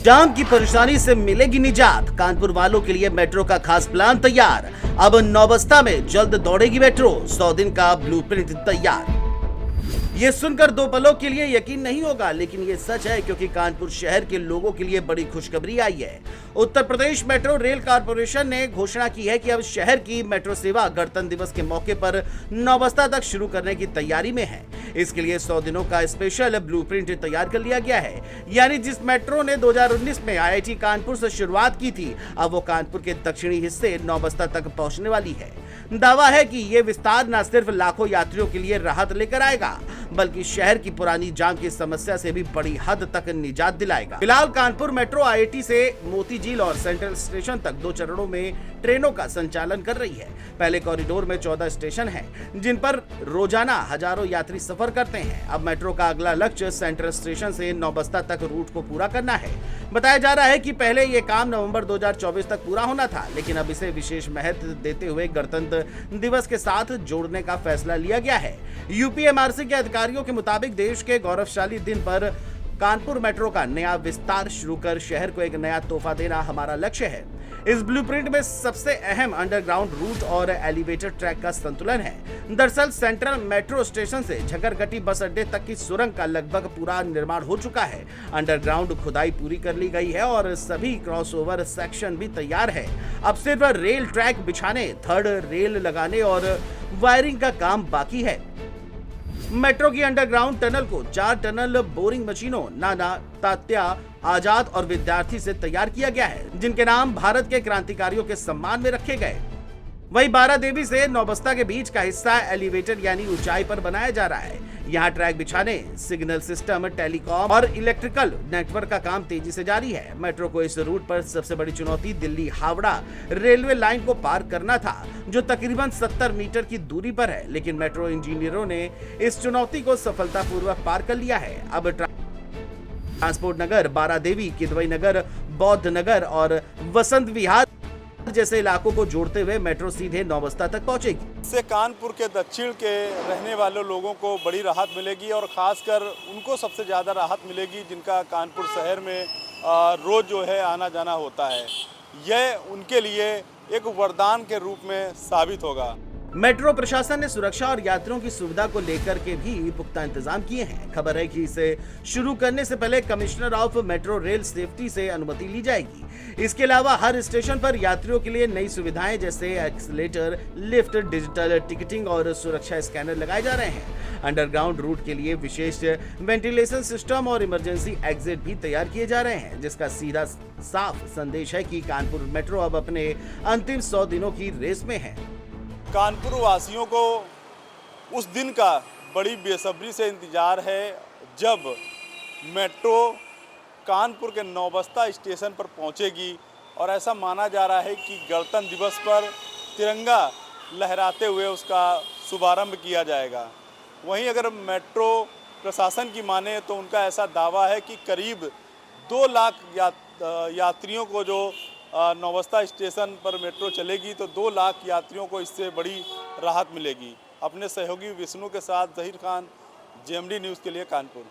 जाम की परेशानी से मिलेगी निजात, कानपुर वालों के लिए मेट्रो का खास प्लान तैयार। अब नौबस्ता में जल्द दौड़ेगी मेट्रो, 100 दिन का ब्लूप्रिंट तैयार। ये सुनकर दो पलों के लिए यकीन नहीं होगा, लेकिन ये सच है, क्योंकि कानपुर शहर के लोगों के लिए बड़ी खुशखबरी आई है। Uttar Pradesh metro rail corporation ने घोषणा की है कि अब शहर की मेट्रो सेवा गणतंत्र दिवस के मौके पर नौबस्ता तक शुरू करने की तैयारी में है। इसके लिए 100 दिनों का स्पेशल ब्लूप्रिंट तैयार कर लिया गया है। यानी जिस मेट्रो ने 2019 में आईआईटी कानपुर से शुरुआत की थी, अब वो कानपुर के दक्षिणी हिस्से नौबस्ता तक पहुंचने वाली है। दावा है कि ये विस्तार न सिर्फ लाखों यात्रियों के लिए राहत लेकर आएगा, बल्कि शहर की पुरानी जाम की समस्या से भी बड़ी हद तक निजात दिलाएगा। फिलहाल कानपुर मेट्रो आईआईटी से मोती झील और सेंट्रल स्टेशन तक 2 चरणों में ट्रेनों का संचालन कर रही है। पहले कॉरिडोर में 14 स्टेशन हैं, जिन पर रोजाना हजारों यात्री सफर करते हैं। अब मेट्रो का अगला लक्ष्य सेंट्रल स्टेशन से नौबस्ता तक रूट को पूरा करना है। बताया जा रहा है कि पहले ये काम नवंबर 2024 तक पूरा होना था, लेकिन अब इसे विशेष महत्व देते हुए गणतंत्र दिवस के साथ जोड़ने का फैसला लिया गया है। यूपीएमआरसी के अधिकारियों के मुताबिक देश के गौरवशाली दिन पर कानपुर मेट्रो का नया विस्तार शुरू कर शहर को एक नया तोहफा देना हमारा लक्ष्य है। इस ब्लूप्रिंट में सबसे अहम अंडरग्राउंड रूट और एलिवेटेड ट्रैक का संतुलन है। दरअसल सेंट्रल मेट्रो स्टेशन से झकरगटी बस अड्डे तक की सुरंग का लगभग पूरा निर्माण हो चुका है। अंडरग्राउंड खुदाई पूरी कर ली गई है और सभी क्रॉसओवर सेक्शन भी तैयार है। अब सिर्फ रेल ट्रैक बिछाने, थर्ड रेल लगाने और वायरिंग का काम बाकी है। मेट्रो की अंडरग्राउंड टनल को 4 टनल बोरिंग मशीनों नाना, तात्या, आजाद और विद्यार्थी से तैयार किया गया है, जिनके नाम भारत के क्रांतिकारियों के सम्मान में रखे गए। वहीं बारादेवी से नौबस्ता के बीच का हिस्सा एलिवेटेड यानी ऊंचाई पर बनाया जा रहा है। यहाँ ट्रैक बिछाने, सिग्नल सिस्टम, टेलीकॉम और इलेक्ट्रिकल नेटवर्क का काम तेजी से जारी है। मेट्रो को इस रूट पर सबसे बड़ी चुनौती दिल्ली हावड़ा रेलवे लाइन को पार करना था, जो तकरीबन 70 मीटर की दूरी पर है, लेकिन मेट्रो इंजीनियरों ने इस चुनौती को सफलतापूर्वक पार कर लिया है। अब ट्रांसपोर्ट नगर, बारादेवी, किदवई नगर, बौद्ध नगर और वसंत विहार जैसे इलाकों को जोड़ते हुए मेट्रो सीधे नौबस्ता तक पहुंचेगी। इससे कानपुर के दक्षिण के रहने वाले लोगों को बड़ी राहत मिलेगी और ख़ासकर उनको सबसे ज़्यादा राहत मिलेगी जिनका कानपुर शहर में रोज़ जो है आना जाना होता है। यह उनके लिए एक वरदान के रूप में साबित होगा। मेट्रो प्रशासन ने सुरक्षा और यात्रियों की सुविधा को लेकर के भी पुख्ता इंतजाम किए हैं। खबर है कि इसे शुरू करने से पहले commissioner of metro rail safety से अनुमति ली जाएगी। इसके अलावा हर स्टेशन पर यात्रियों के लिए नई सुविधाएं जैसे एक्सीलेटर, लिफ्ट, डिजिटल टिकटिंग और सुरक्षा स्कैनर लगाए जा रहे हैं। अंडरग्राउंड रूट के लिए विशेष वेंटिलेशन सिस्टम और इमरजेंसी एग्जिट भी तैयार किए जा रहे हैं, जिसका सीधा साफ संदेश है कि कानपुर मेट्रो अब अपने अंतिम 100 दिनों की रेस में है। कानपुर वासियों को उस दिन का बड़ी बेसब्री से इंतज़ार है जब मेट्रो कानपुर के नौबस्ता स्टेशन पर पहुंचेगी और ऐसा माना जा रहा है कि गणतंत्र दिवस पर तिरंगा लहराते हुए उसका शुभारंभ किया जाएगा। वहीं अगर मेट्रो प्रशासन की माने तो उनका ऐसा दावा है कि करीब 2 लाख यात्रियों को जो नौबस्ता स्टेशन पर मेट्रो चलेगी तो 2 लाख यात्रियों को इससे बड़ी राहत मिलेगी। अपने सहयोगी विष्णु के साथ जहीर खान, जेएमडी न्यूज़ के लिए कानपुर।